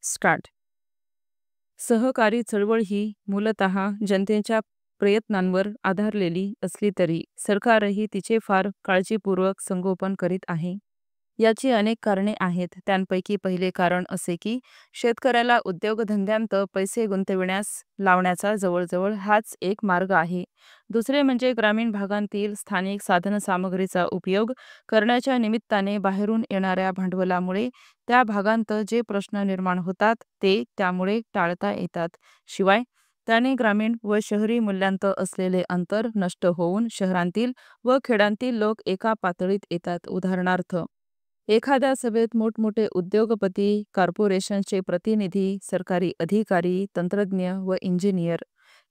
Start. सहकारी चळवळ ही मूलतः जनतेच्या प्रयत्नांवर आधारलेली असली तरी सरकारही तिचे फार काळजीपूर्वक संगोपन करीत आहे. याची अनेक कारणे आहेत. त्यांपैकी पहिले कारण असे की शेतकऱ्याला उद्योगधंद्यांत पैसे गुंतविण्यास लावण्याचा जवळजवळ हाच एक मार्ग आहे. दुसरे म्हणजे ग्रामीण भागांतील स्थानिक साधनसामग्रीचा उपयोग करण्याच्या निमित्ताने बाहेरून येणाऱ्या भांडवलामुळे त्या भागांत जे प्रश्न निर्माण होतात ते त्यामुळे टाळता येतात. शिवाय त्याने ग्रामीण व शहरी मूल्यांत असलेले अंतर नष्ट होऊन शहरांतील व खेड्यांतील लोक एका पातळीत येतात. उदाहरणार्थ, एखाद्या सभेत मोठमोठे उद्योगपती, कॉर्पोरेशनचे प्रतिनिधी, सरकारी अधिकारी, तंत्रज्ञ व इंजिनियर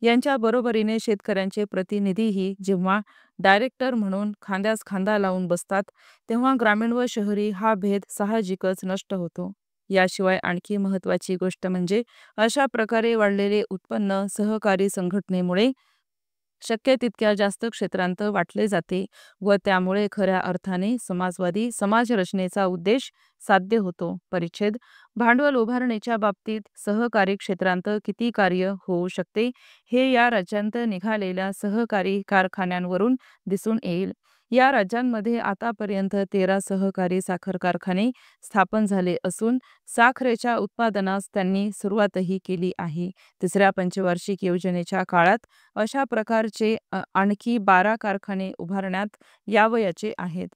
यांच्या बरोबरीने शेतकऱ्यांचे प्रतिनिधीही जेव्हा डायरेक्टर म्हणून खांद्यास खांदा लावून बसतात, तेव्हा ग्रामीण व शहरी हा भेद साहजिकच नष्ट होतो. याशिवाय आणखी महत्त्वाची गोष्ट म्हणजे अशा प्रकारे वाढलेले उत्पन्न सहकारी संघटनेमुळे शक्य तितक्या जास्त क्षेत्रांत वाटले जाते व त्यामुळे खऱ्या अर्थाने समाजवादी समाजरचनेचा उद्देश साध्य होतो. परिच्छेद. भांडवल उभारणीच्या बाबतीत सहकारी क्षेत्रांत किती कार्य होऊ शकते हे या राज्यांत निघालेल्या सहकारी कारखान्यांवरून दिसून येईल. या राज्यांमध्ये आतापर्यंत 13 सहकारी साखर कारखाने स्थापन झाले असून साखरेच्या उत्पादनास त्यांनी सुरुवातही केली आहे. तिसऱ्या पंचवार्षिक योजनेच्या काळात अशा प्रकारचे आणखी 12 कारखाने उभारण्यात यावयाचे आहेत.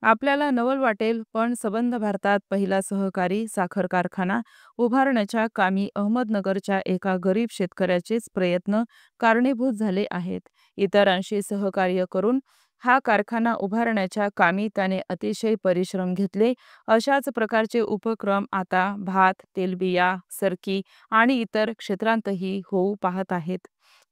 आपल्याला नवल वाटेल, पण संबंध भारतात पहिला सहकारी साखर कारखाना उभारण्याच्या कामी अहमदनगरच्या एका गरीब शेतकऱ्याचेच प्रयत्न कारणीभूत झाले आहेत. इतरांशी सहकार्य करून हा कारखाना उभारण्याच्या कामी त्याने अतिशय परिश्रम घेतले. अशाच प्रकारचे उपक्रम आता भात, तेलबिया, सरकी आणि इतर क्षेत्रांतही होऊ पाहत आहेत.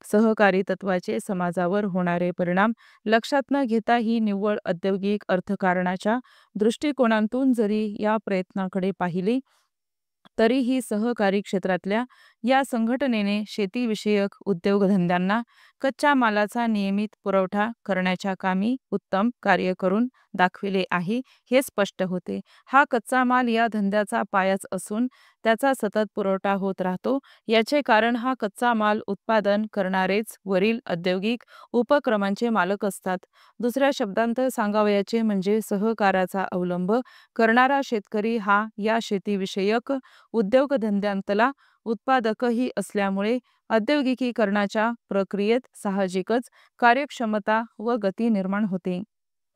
सहकारी तत्वाचे समाजावर होणारे परिणाम लक्षात न घेता ही निव्वळ औद्योगिक अर्थकारणाच्या दृष्टिकोनातून जरी या प्रयत्नाकडे पाहिले तरीही सहकारी क्षेत्रातल्या या संघटनेने शेतीविषयक उद्योगधंद्यांना कच्च्या मालाचा नियमित पुरवठा करण्याच्या कामी उत्तम कार्य करून दाखविले आहे हे स्पष्ट होते. हा कच्चा माल या धंद्याचा पायाच असून त्याचा सतत पुरवठा होत राहतो. याचे कारण हा कच्चा माल उत्पादन करणारेच वरील औद्योगिक उपक्रमांचे मालक असतात. दुसऱ्या शब्दांत सांगावयाचे म्हणजे सहकाराचा अवलंब करणारा शेतकरी हा या शेतीविषयक उद्योगधंद्यांतला उत्पादकही असल्यामुळे औद्योगिकीकरणाच्या प्रक्रियेत साहजिकच कार्यक्षमता व गती निर्माण होते.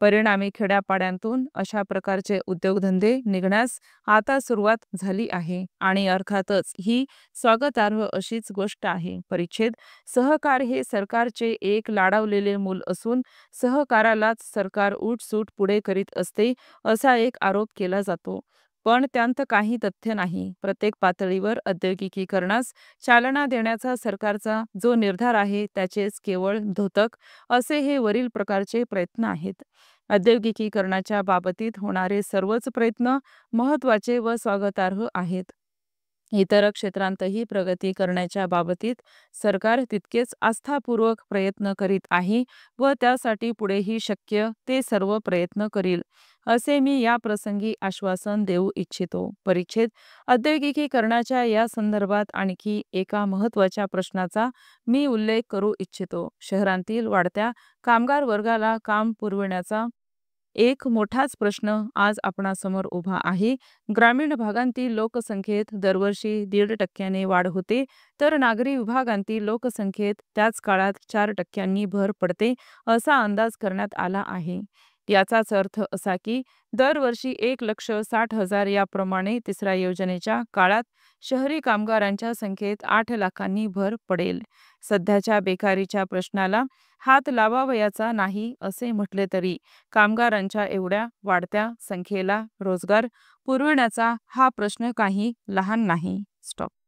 परिणामी खेड्यापाड्यांतून अशा प्रकारचे उद्योगधंदे निघण्यास आता सुरुवात झाली आहे आणि अर्थातच ही स्वागतार्ह अशीच गोष्ट आहे. परिच्छेद. सहकार हे सरकारचे एक लाडावलेले मूल असून सहकारालाच सरकार उठसूट पुढे करीत असते असा एक आरोप केला जातो. पण त्यांत काही तथ्य नाही. प्रत्येक पातळीवर औद्योगिकीकरणास चालना देण्याचा सरकारचा जो निर्धार आहे त्याचेच केवळ द्योतक असे हे वरील प्रकारचे प्रयत्न आहेत. औद्योगिकीकरणाच्या बाबतीत होणारे सर्वच प्रयत्न महत्त्वाचे व स्वागतार्ह आहेत. इतर क्षेत्रांतही प्रगती करण्याच्या बाबतीत सरकार तितकेच आस्थापूर्वक प्रयत्न करीत आहे व त्यासाठी पुढेही शक्य ते सर्व प्रयत्न करील असे मी या प्रसंगी आश्वासन देऊ इच्छितो. परिच्छेद. औद्योगिकीकरणाच्या या संदर्भात आणखी एका महत्त्वाच्या प्रश्नाचा मी उल्लेख करू इच्छितो. शहरांतील वाढत्या कामगार वर्गाला काम पुरविण्याचा एक मोठाच प्रश्न आज आपणासमोर उभा आहे. ग्रामीण भागांतील लोकसंख्येत दरवर्षी 1.5% वाढ होते तर नागरी विभागांतील लोकसंख्येत त्याच काळात 4% भर पडते असा अंदाज करण्यात आला आहे. याचाच अर्थ असा की दरवर्षी 1,60,000 याप्रमाणे तिसऱ्या योजनेच्या काळात शहरी कामगारांच्या संख्येत 8 लाखांनी भर पडेल. सध्याच्या बेकारीच्या प्रश्नाला हात लावावयाचा नाही असे म्हटले तरी कामगारांच्या एवढ्या वाढत्या संख्येला रोजगार पुरविण्याचा हा प्रश्न काही लहान नाही. स्टॉप.